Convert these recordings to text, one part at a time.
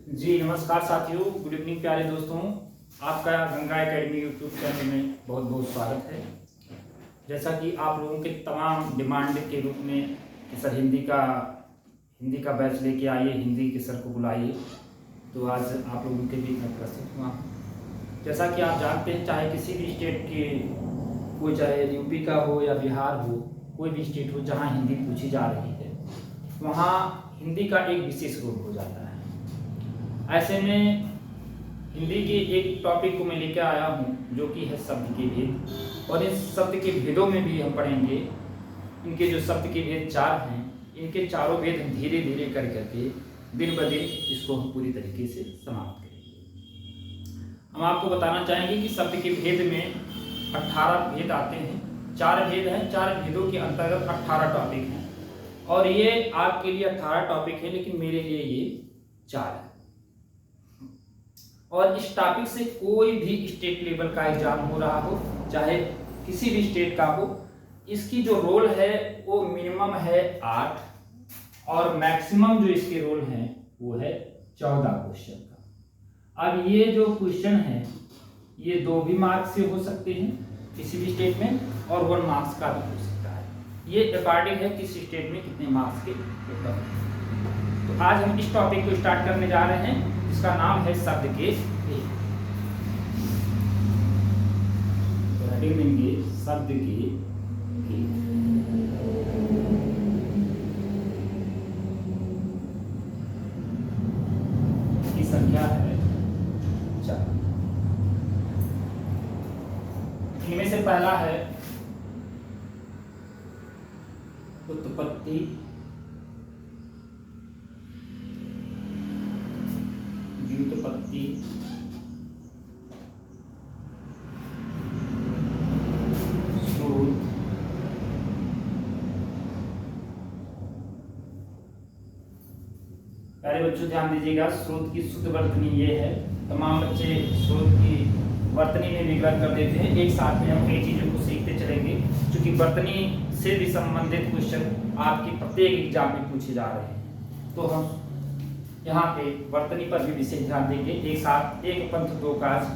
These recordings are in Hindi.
जी नमस्कार साथियों, गुड इवनिंग प्यारे दोस्तों। आपका गंगा एकेडमी यूट्यूब चैनल में बहुत बहुत स्वागत है। जैसा कि आप लोगों के तमाम डिमांड के रूप में कि सर हिंदी का बैच लेके आइए, हिंदी के सर को बुलाइए, तो आज आप लोगों के बीच में प्रस्तुत हुआ। जैसा कि आप जानते हैं, चाहे किसी भी स्टेट के, कोई चाहे यूपी का हो या बिहार हो, कोई भी स्टेट हो जहाँ हिंदी पूछी जा रही है, वहाँ हिंदी का एक विशेष रोल हो जाता है। ऐसे में हिंदी के एक टॉपिक को मैं लेकर आया हूँ जो कि है शब्द के भेद। और इस शब्द के भेदों में भी हम पढ़ेंगे, इनके जो शब्द के भेद 4 हैं, इनके चारों भेद हम धीरे धीरे कर करके दिन ब दिन इसको हम पूरी तरीके से समाप्त करेंगे। हम आपको बताना चाहेंगे कि शब्द के भेद में 18 भेद आते हैं। 4 भेद हैं, 4 भेदों के अंतर्गत 18 टॉपिक हैं। और ये आपके लिए 18 टॉपिक है, लेकिन मेरे लिए ये 4 है। और इस टॉपिक से कोई भी स्टेट लेवल का एग्जाम हो रहा हो, चाहे किसी भी स्टेट का हो, इसकी जो रोल है वो मिनिमम है 8 और मैक्सिमम जो इसके रोल हैं वो है 14 क्वेश्चन का। अब ये जो क्वेश्चन है ये 2 भी मार्क्स से हो सकते हैं किसी भी स्टेट में, और 1 मार्क्स का भी हो सकता है। ये अकॉर्डिंग है किस स्टेट में कितने मार्क्स के पेपर हैं। तो आज हम इस टॉपिक को स्टार्ट करने जा रहे हैं, इसका नाम है शब्द के भेद। तो हेडिंग देंगे शब्द के भेद। की संख्या है 4। इनमें से पहला है उत्पत्ति, व्युत्पत्ति, स्रोत, प्यारे बच्चों ध्यान दीजिएगा, स्रोत की शुद्ध वर्तनी ये है। तमाम बच्चे स्रोत की वर्तनी में विग्रह कर देते हैं। एक साथ में हम कई चीजों को सीखते चलेंगे, क्योंकि वर्तनी से भी संबंधित क्वेश्चन आपकी प्रत्येक एग्जाम में पूछे जा रहे हैं। तो हम यहाँ पे वर्तनी पर भी विशेष ध्यान देंगे। एक साथ एक पंथ दो काज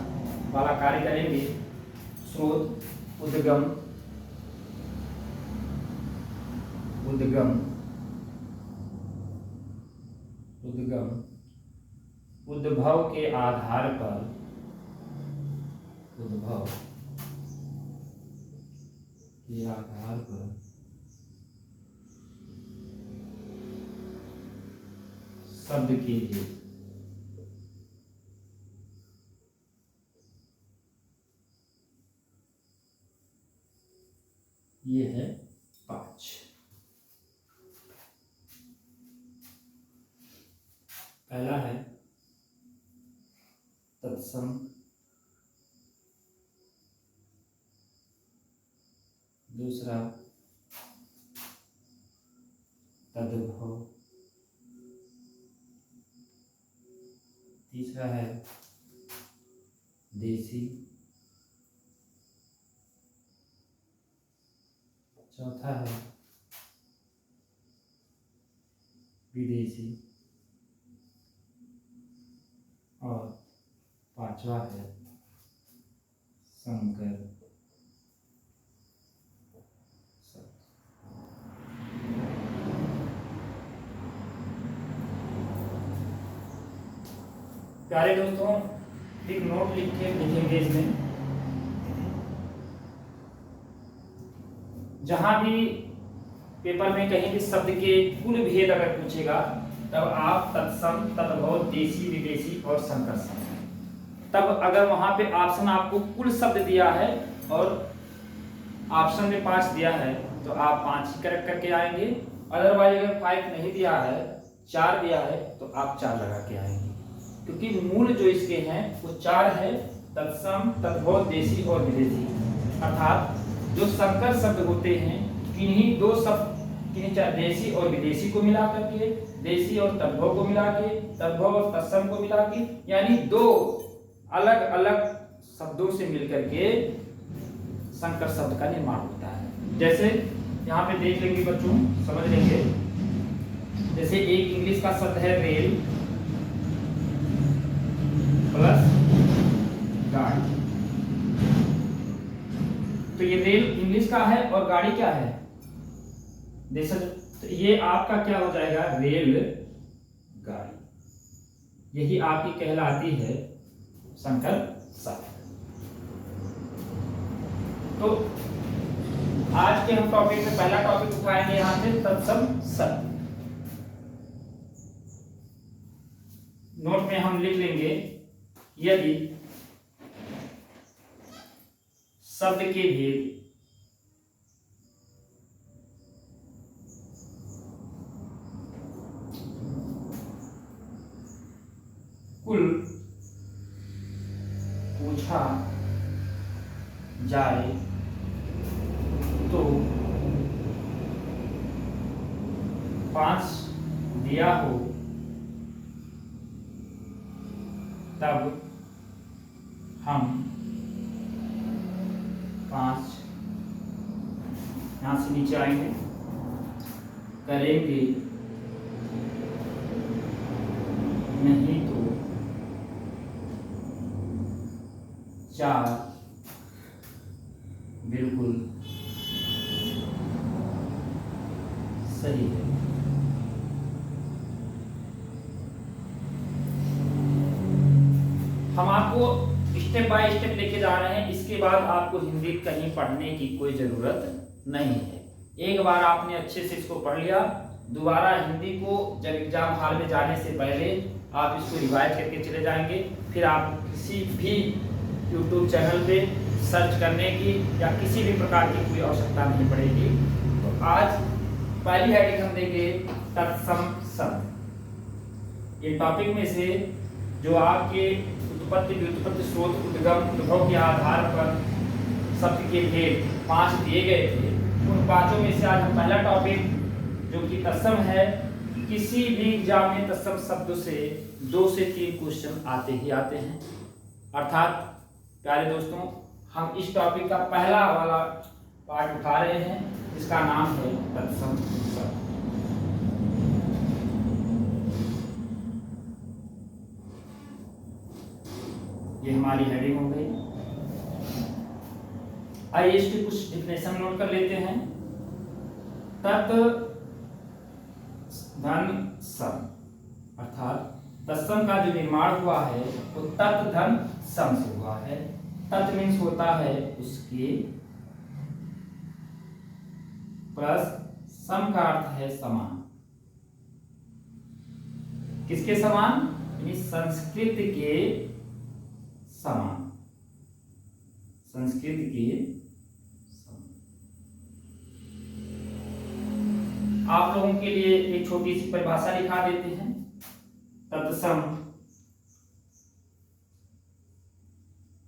वाला कार्य करेंगे। स्रोत, उद्गम, उद्गम, उद्गम, उद्भव के आधार पर, उद्भव के आधार पर शब्द के भेद। ये है 5। पहला है तत्सम, दूसरा तद्भव, तीसरा है देसी, चौथा है विदेशी, और 5वां है संकर। प्यारे दोस्तों, एक नोट लिखेंगे इसमें। जहां भी पेपर में कहीं भी शब्द के कुल भेद अगर पूछेगा, तब आप तत्सम, तद्भव, देशी, विदेशी और संकर शब्द। तब अगर वहां पे ऑप्शन आपको कुल शब्द दिया है और ऑप्शन में 5 दिया है, तो आप 5 ही करेक्ट करके आएंगे। अदरवाइज अगर 5 नहीं दिया है, 4 दिया है, तो आप 4 लगा के आएंगे, क्योंकि मूल जो इसके हैं वो 4 है, तत्सम, तद्भव, देशी और विदेशी। अर्थात जो संकर शब्द होते हैं, किन्हीं 2 शब्द, देशी और विदेशी को मिला करके, देशी और तद्भव को मिला के, तद्भव और तत्सम को मिला के, यानी 2 अलग अलग शब्दों से मिलकर के संकर शब्द का निर्माण होता है। जैसे यहाँ पे देख लेंगे बच्चों, समझ लेंगे। जैसे एक इंग्लिश का शब्द है रेल, प्लस गाड़ी। तो ये रेल इंग्लिश का है और गाड़ी क्या है देश। तो ये आपका क्या हो जाएगा, रेल गाड़ी। यही आपकी कहलाती है संकर शब्द। तो आज के हम टॉपिक में पहला टॉपिक उठाएंगे यहां से तत्सम शब्द। नोट में हम लिख लेंगे, यदि शब्द के भेद कुल पूछा जाए तो 5 दिया हो तब हम 5 यहां से नीचे आएंगे, करेंगे नहीं तो 4 बिल्कुल सही है। हम आपको स्टेप बाय स्टेप लेके जा रहे हैं, इसके बाद आपको हिंदी कहीं पढ़ने की कोई जरूरत नहीं है। एक बार आपने अच्छे से इसको पढ़ लिया, दोबारा हिंदी को जब एग्जाम हॉल में जाने से पहले आप इसको रिवाइज करके चले जाएंगे। फिर आप किसी भी यूट्यूब चैनल पे सर्च करने की या किसी भी प्रकार की कोई आवश्यकता नहीं पड़ेगी। तो आज पहली हेडिंग हम देंगे तत्सम शब्द। ये टॉपिक में से जो आपके उत्पत्ति व्युत्पत्ति स्रोत उद्गम उद्भव के आधार पर शब्द के भेद 5 दिए गए थे, उन 5 में से आज हम पहला टॉपिक जो कि तत्सम है। किसी भी एग्जाम में तत्सम शब्द से 2 से 3 क्वेश्चन आते ही आते हैं। अर्थात प्यारे दोस्तों, हम इस टॉपिक का पहला वाला पार्ट उठा रहे हैं, जिसका नाम है तत्सम शब्द। ये हमारी हेडिंग हो गई। आइए इसकी कुछ डिफिनेशन नोट कर लेते हैं। तत् धन सम, अर्थात तत्सम का जो निर्माण हुआ है वो तत् धन सम से हुआ है। तत् मीन्स होता है उसके, प्लस सम का अर्थ है समान। किसके समान, यानी संस्कृत के समान। संस्कृत के समान। आप लोगों के लिए एक छोटी सी परिभाषा लिखा देते हैं। तत्सम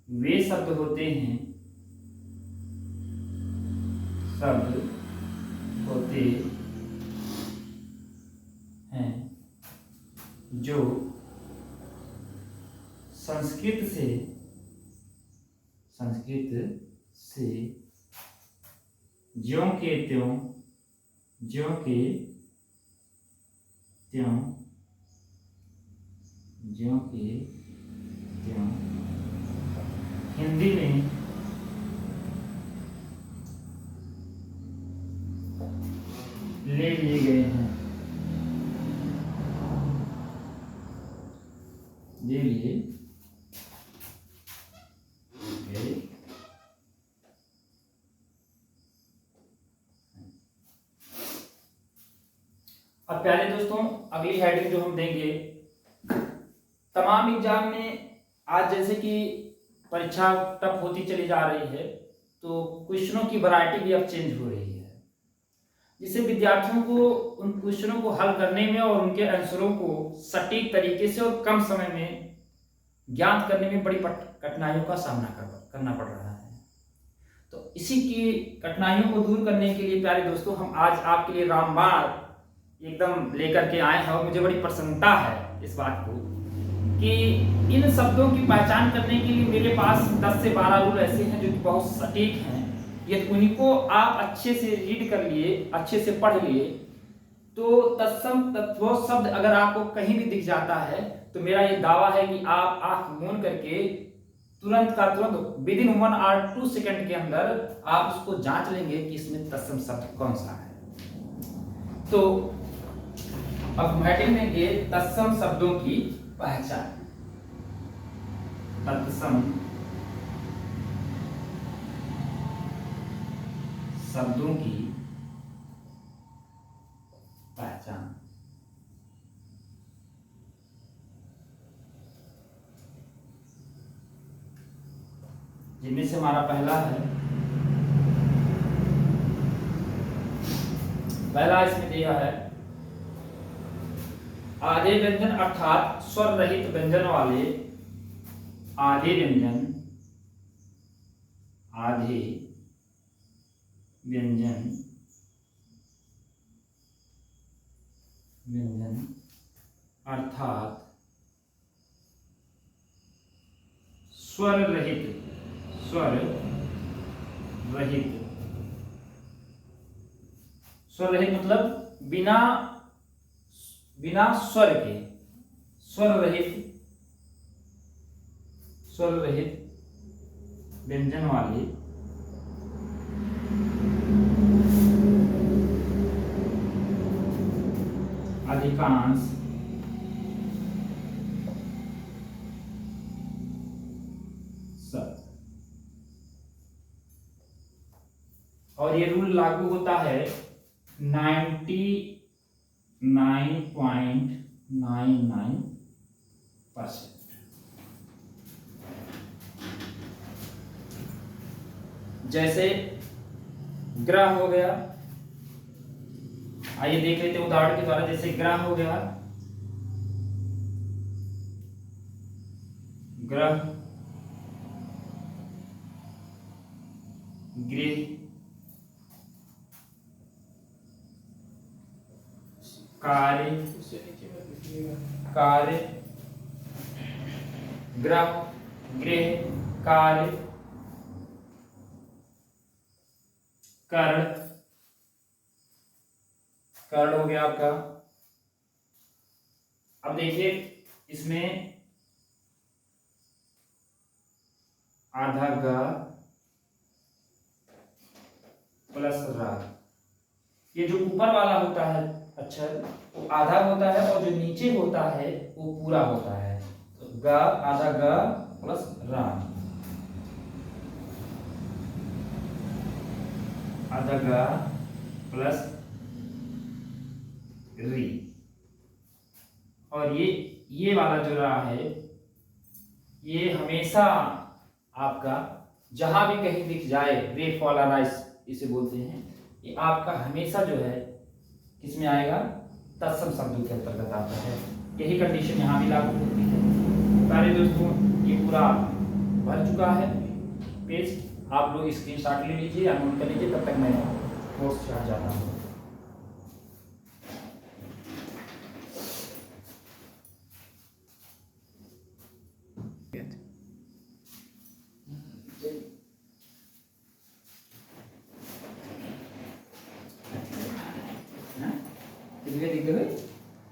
वे शब्द होते हैं, शब्द होते हैं जो संस्कृत से ज्यों के त्यों हिंदी में ले लिए गए हैं, ले लिए गए। अब प्यारे दोस्तों, अगली हेडिंग जो हम देंगे, तमाम एग्जाम में आज जैसे कि परीक्षा टफ होती चली जा रही है, तो क्वेश्चनों की वैरायटी भी अब चेंज हो रही है, जिससे विद्यार्थियों को उन क्वेश्चनों को हल करने में और उनके आंसरों को सटीक तरीके से और कम समय में ज्ञात करने में बड़ी कठिनाइयों का सामना करना पड़ रहा है। तो इसी की कठिनाइयों को दूर करने के लिए प्यारे दोस्तों, हम आज आपके लिए रामबाण एकदम लेकर के आए हैं। और मुझे बड़ी प्रसन्नता है इस बात को कि इन शब्दों की पहचान करने के लिए मेरे पास 10 से 12 रूल ऐसे हैं जो कि बहुत सटीक हैं। यदि उनको आप अच्छे से रीड कर लिए, अच्छे से पढ़ लिए, तो वो शब्द अगर आपको कहीं भी दिख जाता है तो मेरा ये दावा है कि आप आंख मूंद करके तुरंत का तुरंत विद इन 1 और 2 सेकंड के अंदर आप उसको जांच लेंगे कि इसमें तत्सम शब्द कौन सा है। तो अब हेडिंग में ये तत्सम शब्दों की पहचान। तत्सम शब्दों की पहचान। जिनमें से हमारा पहला इसमें दिया है आधे व्यंजन अर्थात स्वर रहित व्यंजन वाले आधे व्यंजन अर्थात स्वर रहित मतलब बिना स्वर के, स्वर रहित व्यंजन वाले अधिकांश शब्द। और ये रूल लागू होता है 99.99%। जैसे ग्रह हो गया, आइए देख लेते हैं उदाहरण के द्वारा। जैसे ग्रह हो गया, ग्रह, गृह, कार्य, ग्रह, गृह, कार्य, कर्ण हो गया आपका। अब देखिए इसमें आधा ग प्लस रा, ये जो ऊपर वाला होता है अक्षर वो आधा होता है और जो नीचे होता है वो पूरा होता है। तो ग, आधा ग प्लस रा, आधा ग प्लस री। और ये वाला जो रहा है ये हमेशा आपका जहां भी कहीं दिख जाए, रे फॉला राइस इसे बोलते हैं, ये आपका हमेशा जो है किसमें आएगा, तत्सम शब्दों के अंतर्गत आता है। यही कंडीशन यहाँ भी लागू होती है। सारे दोस्तों ये पूरा भर चुका है पेज, आप लोग स्क्रीनशॉट ले लीजिए या नोट कर लीजिए, तब तक मैं कोर्स छाट जाता हूँ।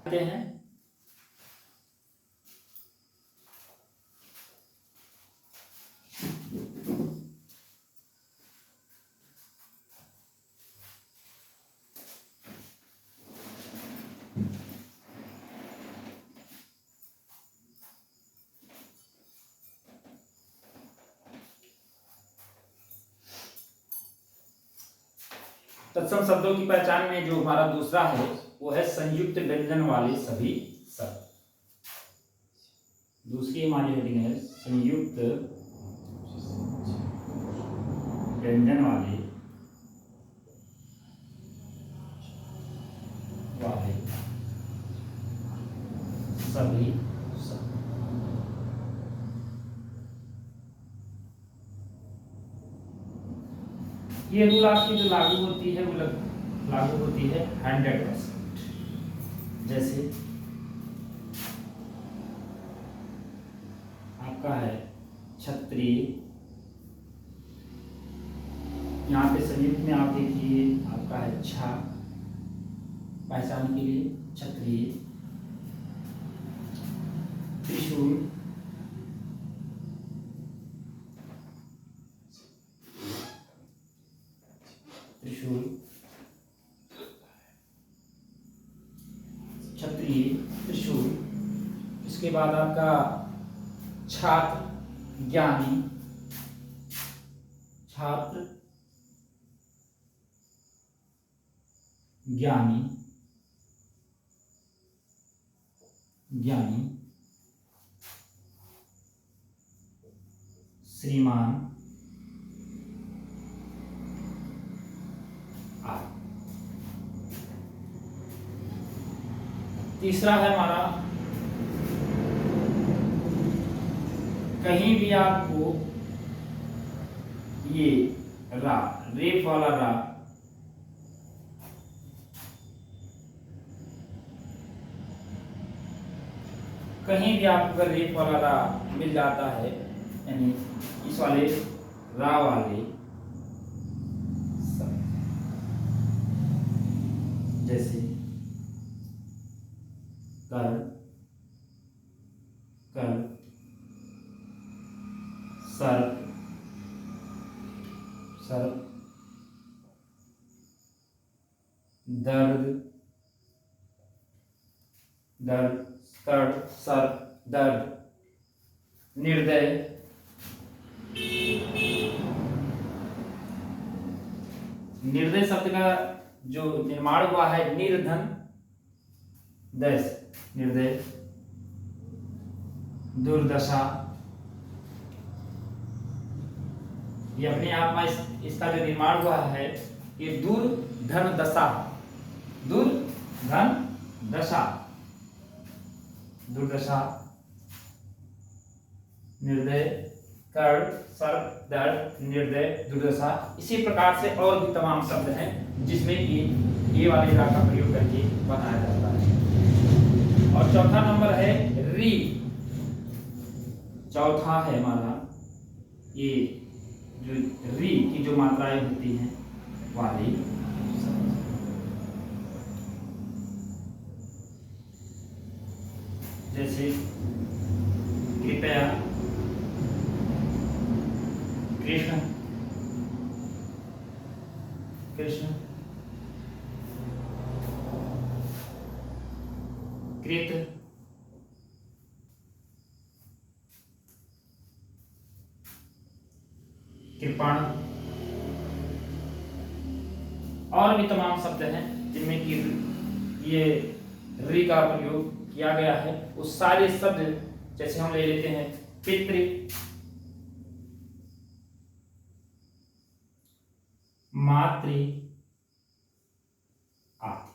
हैं तत्सम शब्दों की पहचान में जो हमारा दूसरा है वो है संयुक्त व्यंजन वाले सभी शब्द। दूसरी हमारी हेडिंग है संयुक्त व्यंजन वाले सभी शब्द। ये रूल आपकी जो लागू होती है वो लागू होती है 100%। जैसे आपका है छत्री, यहाँ पे संयुक्त में आप देखिए आपका है छा, पहचान के लिए क्षत्रिय, त्रिशूल, त्रिशूल, क्षत्रिय, त्रिशूल। इसके बाद आपका छात्र, ज्ञानी, छात्र, ज्ञानी, ज्ञानी, श्रीमान, आदि। तीसरा है हमारा, कहीं भी आपको ये रा, रेप वाला रा, कहीं भी आपको अगर रेप वाला रा मिल जाता है, यानी इस वाले रा वाले जैसे कर, कर, सर, सर, दर्द, दर्द, दर्द, सर, दर्द, निर्दय, निर्दय शब्द का जो निर्माण हुआ है निर्धन दस, निर्दय, दुर्दशा, ये अपने आप में इसका जो निर्माण हुआ है ये दुर्धन दशा, दुर्धन दशा, दुर्दशा, निर्दय, कर, सर, दर्द, निर्दय, दुर्दशा। इसी प्रकार से और भी तमाम शब्द हैं जिसमें कि ये वाले रा का प्रयोग करके बनाया जाता है। और चौथा नंबर है री। चौथा है हमारा ये जो री की जो मात्राएं होती हैं वाली, जैसे कृपया, कृष्ण, कृष्ण, कृत, कृपण, और भी तमाम शब्द हैं जिनमें कि ये री का प्रयोग किया गया है। उस सारे शब्द जैसे हम ले लेते हैं पितृ, मातृ, आदि।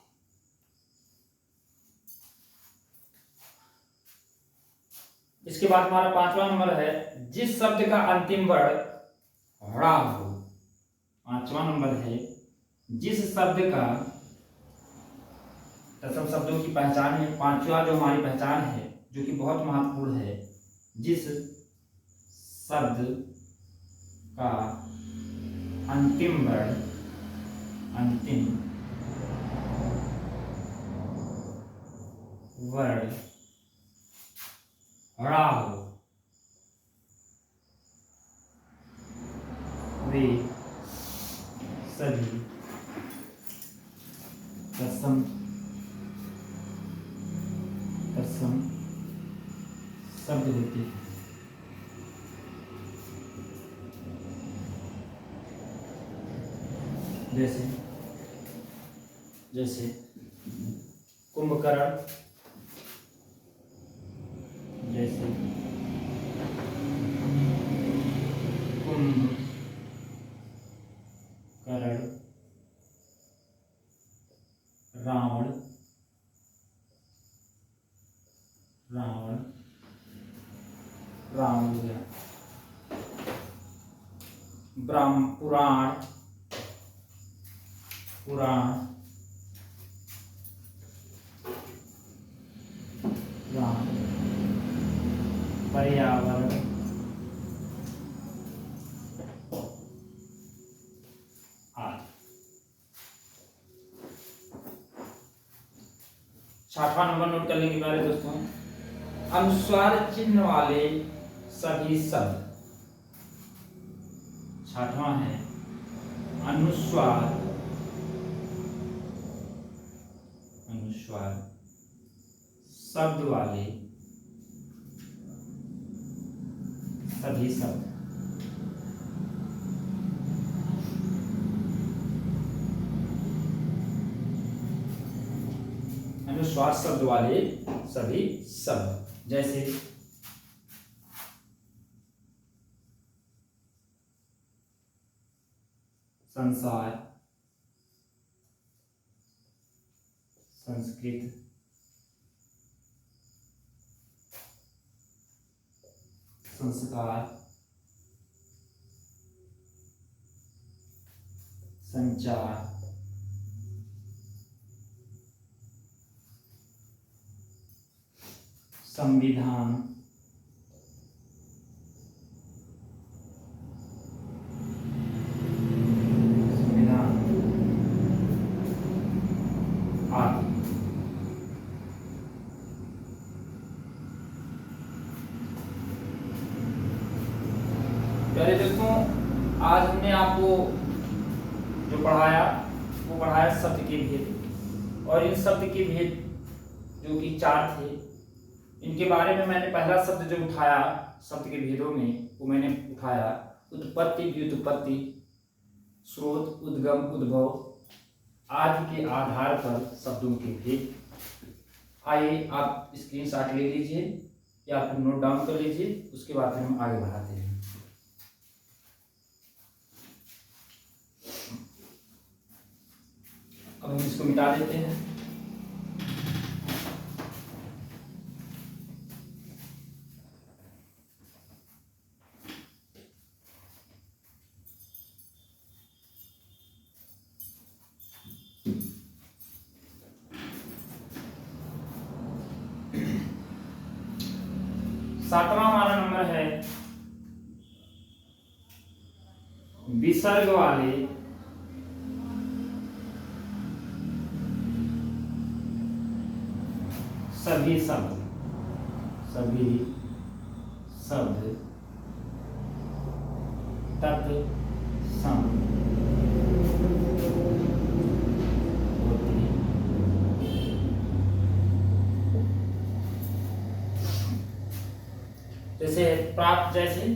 इसके बाद हमारा पांचवा नंबर है जिस शब्द का अंतिम वर्ण ड़ा हो। पांचवा नंबर है जिस शब्द का, सब शब्दों की पहचान है, पांचवा जो हमारी पहचान है जो कि बहुत महत्वपूर्ण है, जिस शब्द का अंतिम वर्ण, अंतिम वर्ण ड़ा हो, वे सभी तत्सम, तत्सम शब्द होते हैं। जैसे जैसे कुंभकर्ण, जैसे कुंभ कर्ण, रावण, रावण, रावण हो गया, ब्रह्म, पुराण, पुराण, राम, पर्यावरण, आदि। छठवां नंबर नोट कर लेंगे प्यारे दोस्तों। अनुस्वार चिन्ह वाले सभी शब्द। छठवां है अनुस्वार शब्द वाले सभी शब्द। अनुस्वार शब्द वाले सभी शब्द, जैसे संसार, संस्कृत, संस्कार, संचार, संविधान, आदि। प्यारे दोस्तों, आज हमने आपको जो पढ़ाया वो पढ़ाया शब्द के भेद, और इन शब्द के भेद जो कि 4 थे, इनके बारे में मैंने पहला शब्द जो उठाया शब्द के भेदों में, वो मैंने उठाया उत्पत्ति, व्युत्पत्ति, स्रोत, उद्गम, उद्भव आदि के आधार पर शब्दों के भेद। आइए आप स्क्रीनशॉट ले लीजिए या फिर नोट डाउन कर लीजिए, उसके बाद फिर हम आगे बढ़ाते हैं। अब हम इसको मिटा देते हैं। सातवां हमारा नंबर है विसर्ग वाले सभी शब्द। सभी शब्द तत्सम होते। जैसे प्राप्त, जैसे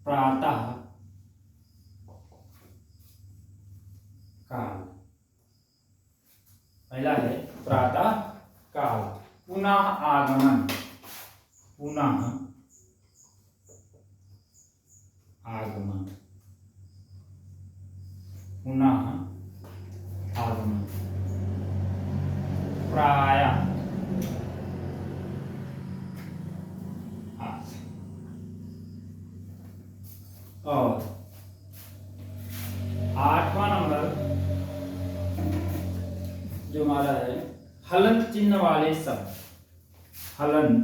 प्रातः काल, पहला है प्रातः काल। पुनः आगमन, पुनः आगमन, पुनः आगमन। प्रायः, और 8वां नंबर जो हमारा है हलंत चिन्ह वाले शब्द। हलंत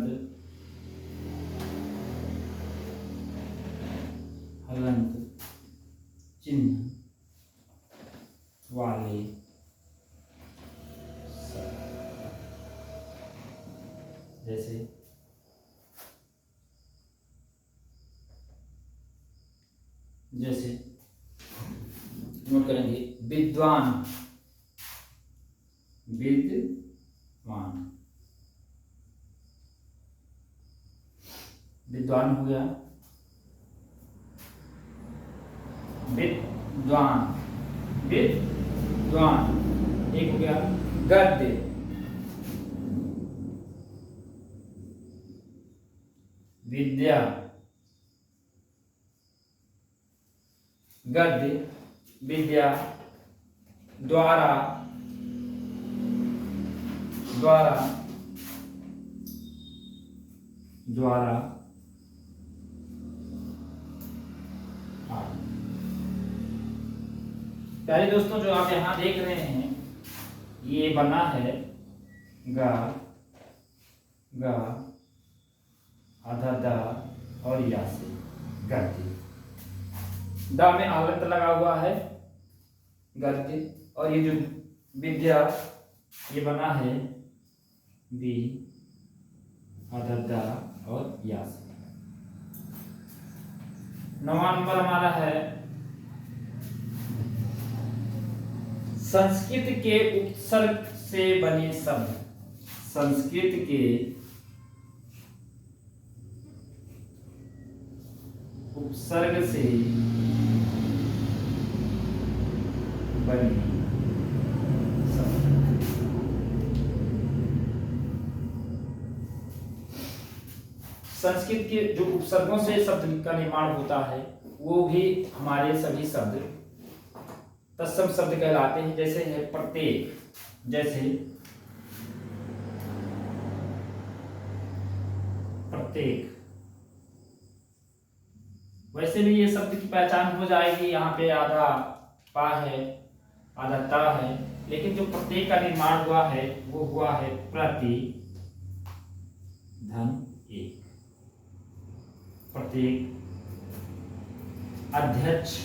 चिन्ह वाले शब्द, जैसे नोट करेंगे विद्वान, विद्वान, विद्वान हो गया। विद्वान, विद्वान एक हो गया। गद्य, विद्या, गद्य, विद्या। द्वारा, द्वारा, द्वारा। प्यारे दोस्तों, जो आप यहाँ देख रहे हैं ये बना है गा, गा, आधा दा और या से गद्य। दा में आलंत लगा हुआ है गद्य, और ये जो विद्या, ये बना है बी आधा दा और या से। 9वां नंबर हमारा है संस्कृत के उपसर्ग से बने शब्द। संस्कृत के उपसर्ग से बने शब्द। संस्कृत के जो उपसर्गों से शब्द का निर्माण होता है वो भी हमारे सभी शब्द तत्सम शब्द कहलाते हैं। जैसे है प्रत्येक, जैसे प्रत्येक, वैसे भी ये शब्द की पहचान हो जाएगी। यहाँ पे आधा पा है, आधा ता है, लेकिन जो प्रत्येक का निर्माण हुआ है वो हुआ है प्रति धन एक। प्रत्येक, अध्यक्ष,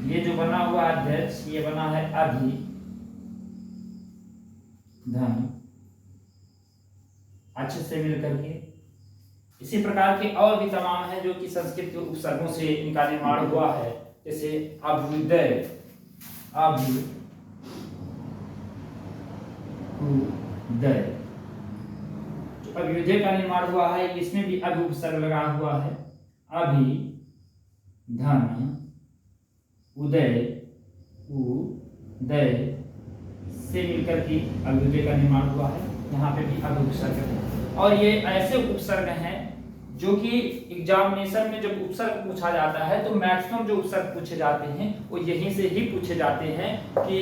ये जो बना हुआ अध्यक्ष ये बना है अधि धन अच्छे से मिलकर के। इसी प्रकार के और भी तमाम है जो कि संस्कृत के उपसर्गों से इनका निर्माण हुआ है। जैसे अभ्युदय, अभ्युदय, जो अभ्युदय का निर्माण हुआ है इसमें भी अभि उपसर्ग लगा हुआ है। अभि धन उदय, उदय से मिलकर के अभ्युदय का निर्माण हुआ है। यहाँ पे भी अभि उपसर्ग है। और ये ऐसे उपसर्ग हैं जो कि एग्जामिनेशन में जब उपसर्ग पूछा जाता है तो मैक्सिमम जो उपसर्ग पूछे जाते हैं वो यहीं से ही पूछे जाते हैं कि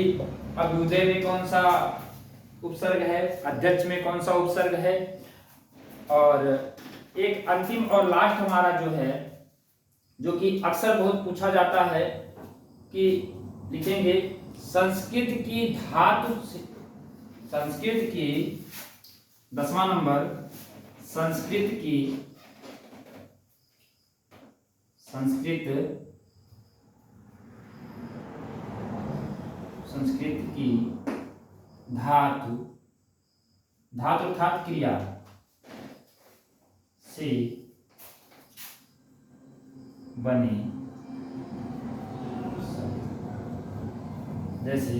अभ्युदय में कौन सा उपसर्ग है, अध्यक्ष में कौन सा उपसर्ग है। और एक अंतिम और लास्ट हमारा जो है, जो कि अक्सर बहुत पूछा जाता है कि लिखेंगे संस्कृत की धातु, संस्कृत की 10वां नंबर, संस्कृत की धातु, धातु अर्थात क्रिया से बने जैसे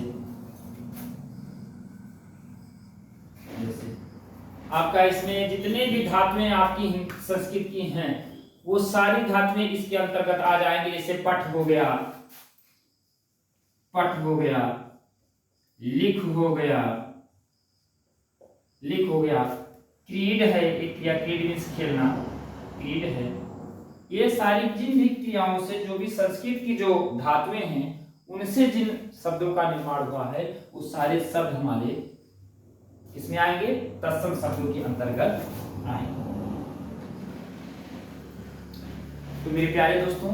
आपका इसमें जितने भी धातुएं आपकी संस्कृत की हैं वो सारी धातुएं इसके अंतर्गत आ जाएंगे। जैसे पठ हो गया, पठ हो गया, लिख हो गया, लिख हो गया, क्रीड है एक क्रिया, क्रीड मीन्स खेलना, क्रीड है। ये सारी जिन भी क्रियाओं से जो भी संस्कृत की जो धातुएं हैं उनसे जिन शब्दों का निर्माण हुआ है वो सारे शब्द हमारे इसमें आएंगे, तत्सम शब्दों के अंतर्गत आएंगे। तो मेरे प्यारे दोस्तों,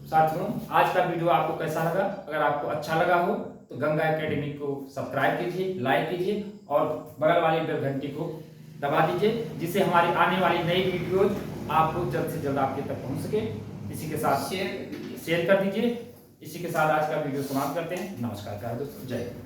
साथियों, आज का वीडियो आपको कैसा लगा? अगर आपको अच्छा लगा हो तो गंगा एकेडमी को सब्सक्राइब कीजिए, लाइक कीजिए और बगल वाली बेल घंटी को दबा दीजिए, जिससे हमारी आने वाली नई वीडियोज आपको जल्द से जल्द आपके तक पहुंच सके। इसी के साथ शेयर कर दीजिए। इसी के साथ आज का वीडियो समाप्त करते हैं। नमस्कार दोस्तों, जय हिंद।